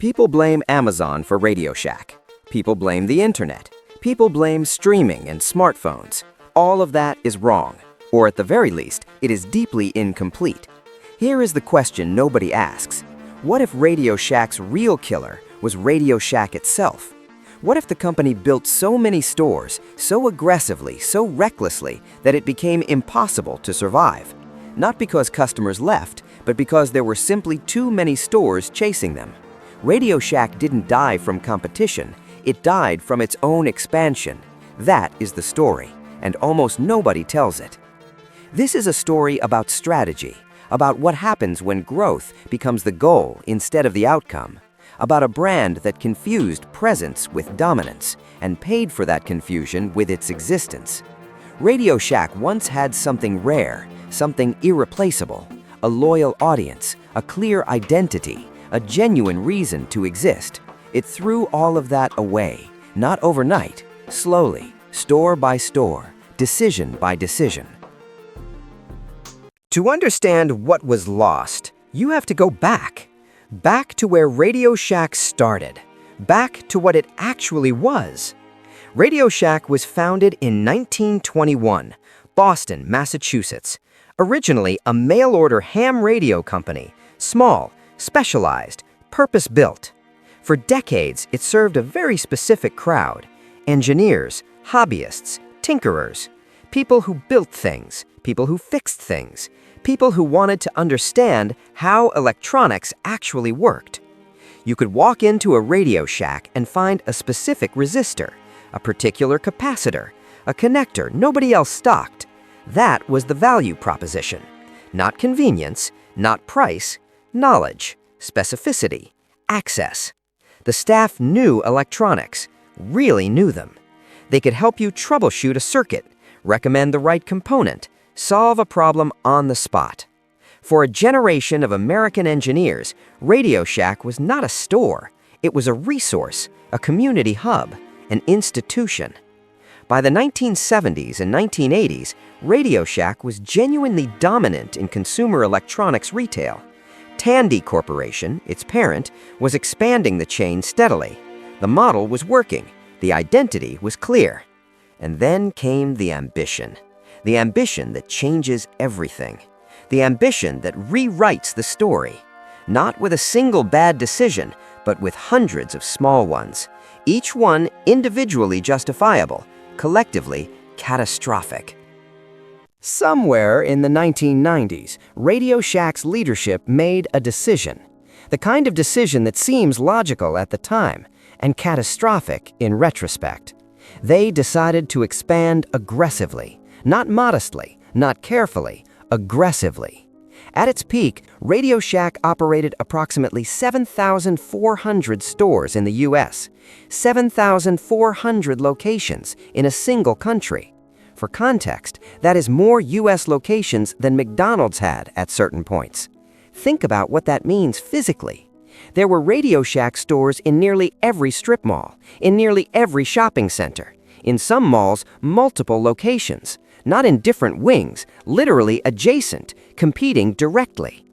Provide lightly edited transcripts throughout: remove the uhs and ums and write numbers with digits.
People blame Amazon for Radio Shack. People blame the internet. People blame streaming and smartphones. All of that is wrong, or at the very least, it is deeply incomplete. Here is the question nobody asks. What if Radio Shack's real killer was Radio Shack itself? What if the company built so many stores, so aggressively, so recklessly, that it became impossible to survive? Not because customers left, but because there were simply too many stores chasing them. Radio Shack didn't die from competition, it died from its own expansion. That is the story, and almost nobody tells it. This is a story about strategy, about what happens when growth becomes the goal instead of the outcome, about a brand that confused presence with dominance and paid for that confusion with its existence. Radio Shack once had something rare, something irreplaceable, a loyal audience, a clear identity, a genuine reason to exist. It threw all of that away, not overnight, slowly, store by store, decision by decision. To understand what was lost, you have to go back. Back to where Radio Shack started. Back to what it actually was. Radio Shack was founded in 1921, Boston, Massachusetts. Originally a mail-order ham radio company, small, specialized, purpose-built. For decades, it served a very specific crowd: engineers, hobbyists, tinkerers, people who built things, people who fixed things, people who wanted to understand how electronics actually worked. You could walk into a Radio Shack and find a specific resistor, a particular capacitor, a connector nobody else stocked. That was the value proposition. Not convenience, not price, knowledge, specificity, access. The staff knew electronics, really knew them. They could help you troubleshoot a circuit, recommend the right component, solve a problem on the spot. For a generation of American engineers, Radio Shack was not a store. It was a resource, a community hub, an institution. By the 1970s and 1980s, Radio Shack was genuinely dominant in consumer electronics retail. Tandy Corporation, its parent, was expanding the chain steadily. The model was working. The identity was clear. And then came the ambition. The ambition that changes everything. The ambition that rewrites the story. Not with a single bad decision, but with hundreds of small ones. Each one individually justifiable, collectively catastrophic. Somewhere in the 1990s, Radio Shack's leadership made a decision. The kind of decision that seems logical at the time and catastrophic in retrospect. They decided to expand aggressively, not modestly, not carefully, aggressively. At its peak, Radio Shack operated approximately 7,400 stores in the U.S., 7,400 locations in a single country. For context, that is more U.S. locations than McDonald's had at certain points. Think about what that means physically. There were Radio Shack stores in nearly every strip mall, in nearly every shopping center. In some malls, multiple locations, not in different wings, literally adjacent, competing directly.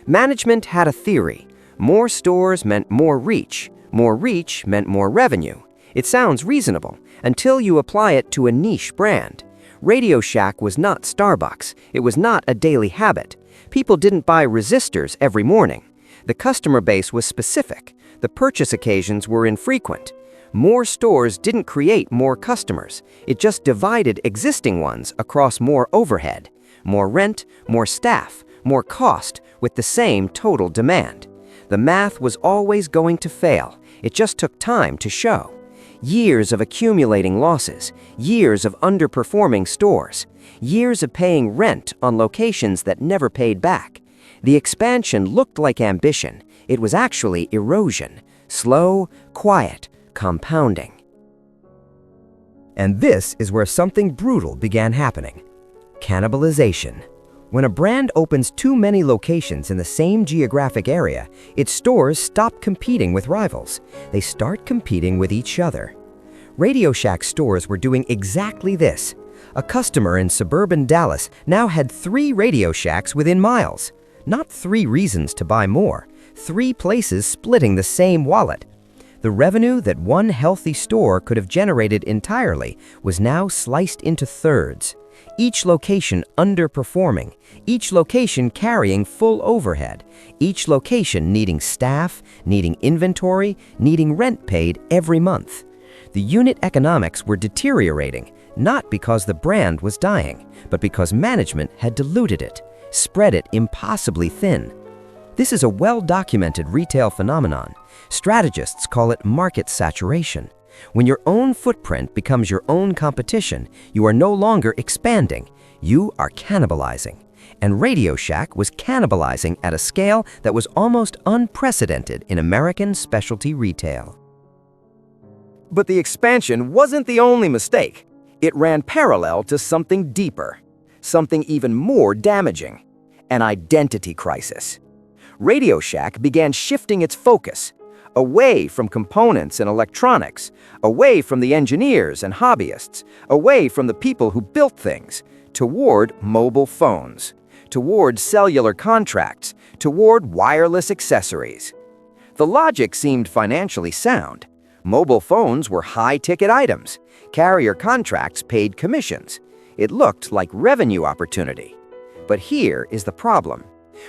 Management had a theory. More stores meant more reach meant more revenue. It sounds reasonable until you apply it to a niche brand. Radio Shack was not Starbucks. It was not a daily habit. People didn't buy resistors every morning. The customer base was specific. The purchase occasions were infrequent. More stores didn't create more customers. It just divided existing ones across more overhead, more rent, more staff, more cost, with the same total demand. The math was always going to fail. It just took time to show. Years of accumulating losses, years of underperforming stores, years of paying rent on locations that never paid back. The expansion looked like ambition. It was actually erosion, slow, quiet, compounding. And this is where something brutal began happening: cannibalization. When a brand opens too many locations in the same geographic area, its stores stop competing with rivals. They start competing with each other. Radio Shack stores were doing exactly this. A customer in suburban Dallas now had 3 Radio Shacks within miles. Not 3 reasons to buy more, 3 places splitting the same wallet. The revenue that one healthy store could have generated entirely was now sliced into thirds, each location underperforming, each location carrying full overhead, each location needing staff, needing inventory, needing rent paid every month. The unit economics were deteriorating, not because the brand was dying, but because management had diluted it, spread it impossibly thin. This is a well-documented retail phenomenon. Strategists call it market saturation. When your own footprint becomes your own competition, you are no longer expanding, you are cannibalizing. And Radio Shack was cannibalizing at a scale that was almost unprecedented in American specialty retail. But the expansion wasn't the only mistake. It ran parallel to something deeper, something even more damaging, an identity crisis. Radio Shack began shifting its focus away from components and electronics, away from the engineers and hobbyists, away from the people who built things, toward mobile phones, toward cellular contracts, toward wireless accessories. The logic seemed financially sound. Mobile phones were high-ticket items. Carrier contracts paid commissions. It looked like revenue opportunity. But here is the problem.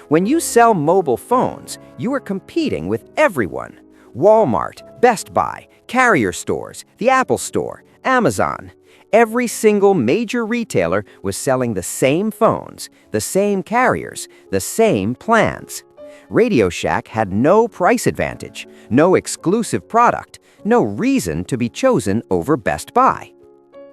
When you sell mobile phones, you are competing with everyone. Walmart, Best Buy, carrier stores, the Apple Store, Amazon. Every single major retailer was selling the same phones, the same carriers, the same plans. Radio Shack had no price advantage, no exclusive product, no reason to be chosen over Best Buy.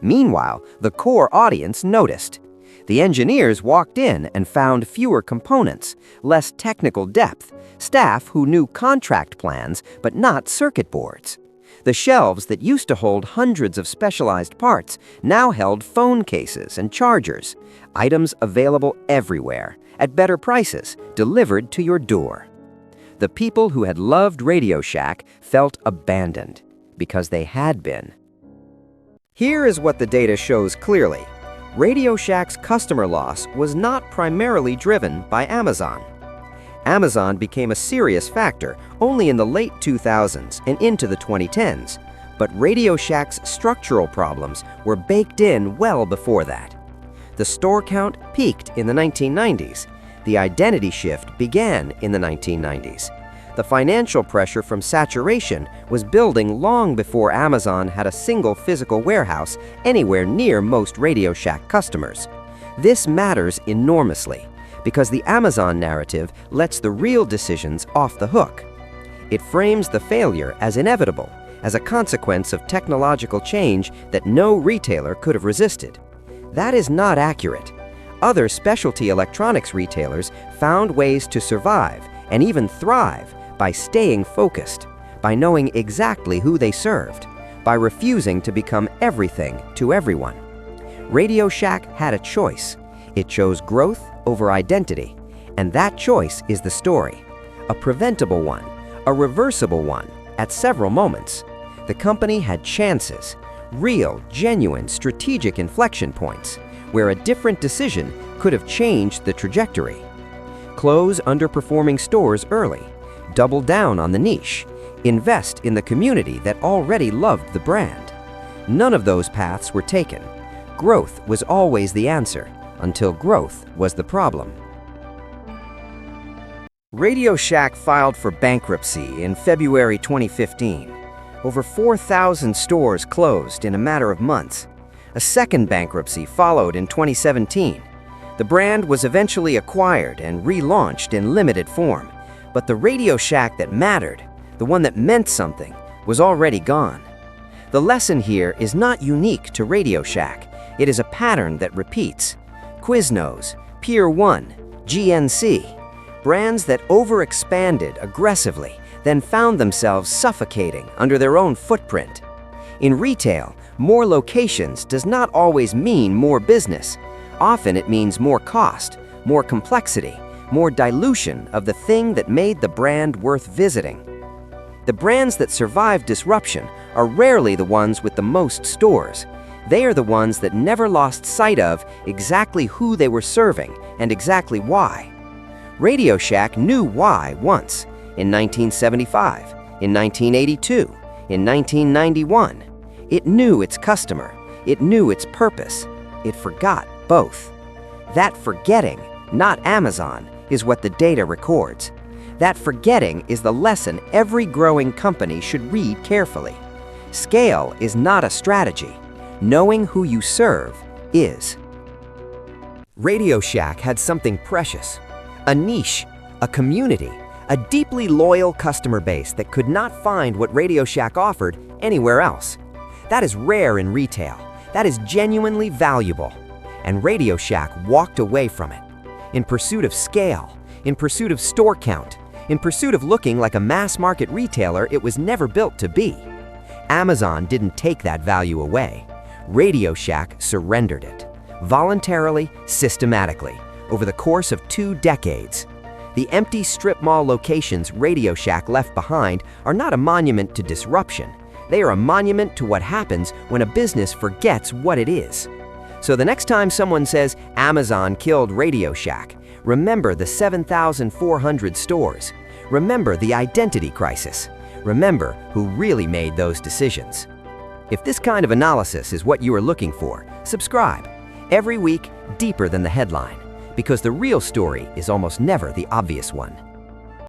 Meanwhile, the core audience noticed. The engineers walked in and found fewer components, less technical depth, staff who knew contract plans but not circuit boards. The shelves that used to hold hundreds of specialized parts now held phone cases and chargers, items available everywhere, at better prices, delivered to your door. The people who had loved Radio Shack felt abandoned, because they had been. Here is what the data shows clearly. Radio Shack's customer loss was not primarily driven by Amazon. Amazon became a serious factor only in the late 2000s and into the 2010s, but Radio Shack's structural problems were baked in well before that. The store count peaked in the 1990s. The identity shift began in the 1990s. The financial pressure from saturation was building long before Amazon had a single physical warehouse anywhere near most Radio Shack customers. This matters enormously, because the Amazon narrative lets the real decisions off the hook. It frames the failure as inevitable, as a consequence of technological change that no retailer could have resisted. That is not accurate. Other specialty electronics retailers found ways to survive and even thrive by staying focused, by knowing exactly who they served, by refusing to become everything to everyone. Radio Shack had a choice. It chose growth over identity, and that choice is the story. A preventable one, a reversible one, at several moments. The company had chances, real, genuine, strategic inflection points, where a different decision could have changed the trajectory. Close underperforming stores early, double down on the niche, invest in the community that already loved the brand. None of those paths were taken. Growth was always the answer, until growth was the problem. Radio Shack filed for bankruptcy in February 2015. Over 4,000 stores closed in a matter of months. A second bankruptcy followed in 2017. The brand was eventually acquired and relaunched in limited form. But the Radio Shack that mattered, the one that meant something, was already gone. The lesson here is not unique to Radio Shack. It is a pattern that repeats. Quiznos, Pier 1, GNC, brands that overexpanded aggressively, then found themselves suffocating under their own footprint. In retail, more locations does not always mean more business. Often it means more cost, more complexity, more dilution of the thing that made the brand worth visiting. The brands that survive disruption are rarely the ones with the most stores. They are the ones that never lost sight of exactly who they were serving and exactly why. Radio Shack knew why once. in 1975, in 1982, in 1991. It knew its customer. It knew its purpose. It forgot both. That forgetting, not Amazon, is what the data records. That forgetting is the lesson every growing company should read carefully. Scale is not a strategy. Knowing who you serve is. Radio Shack had something precious. A niche, a community, a deeply loyal customer base that could not find what Radio Shack offered anywhere else. That is rare in retail. That is genuinely valuable. And Radio Shack walked away from it. In pursuit of scale, in pursuit of store count, in pursuit of looking like a mass market retailer it was never built to be. Amazon didn't take that value away. Radio Shack surrendered it. Voluntarily, systematically, over the course of 2 decades. The empty strip mall locations Radio Shack left behind are not a monument to disruption. They are a monument to what happens when a business forgets what it is. So the next time someone says Amazon killed Radio Shack, remember the 7,400 stores. Remember the identity crisis. Remember who really made those decisions. If this kind of analysis is what you are looking for, subscribe. Every week, deeper than the headline. Because the real story is almost never the obvious one.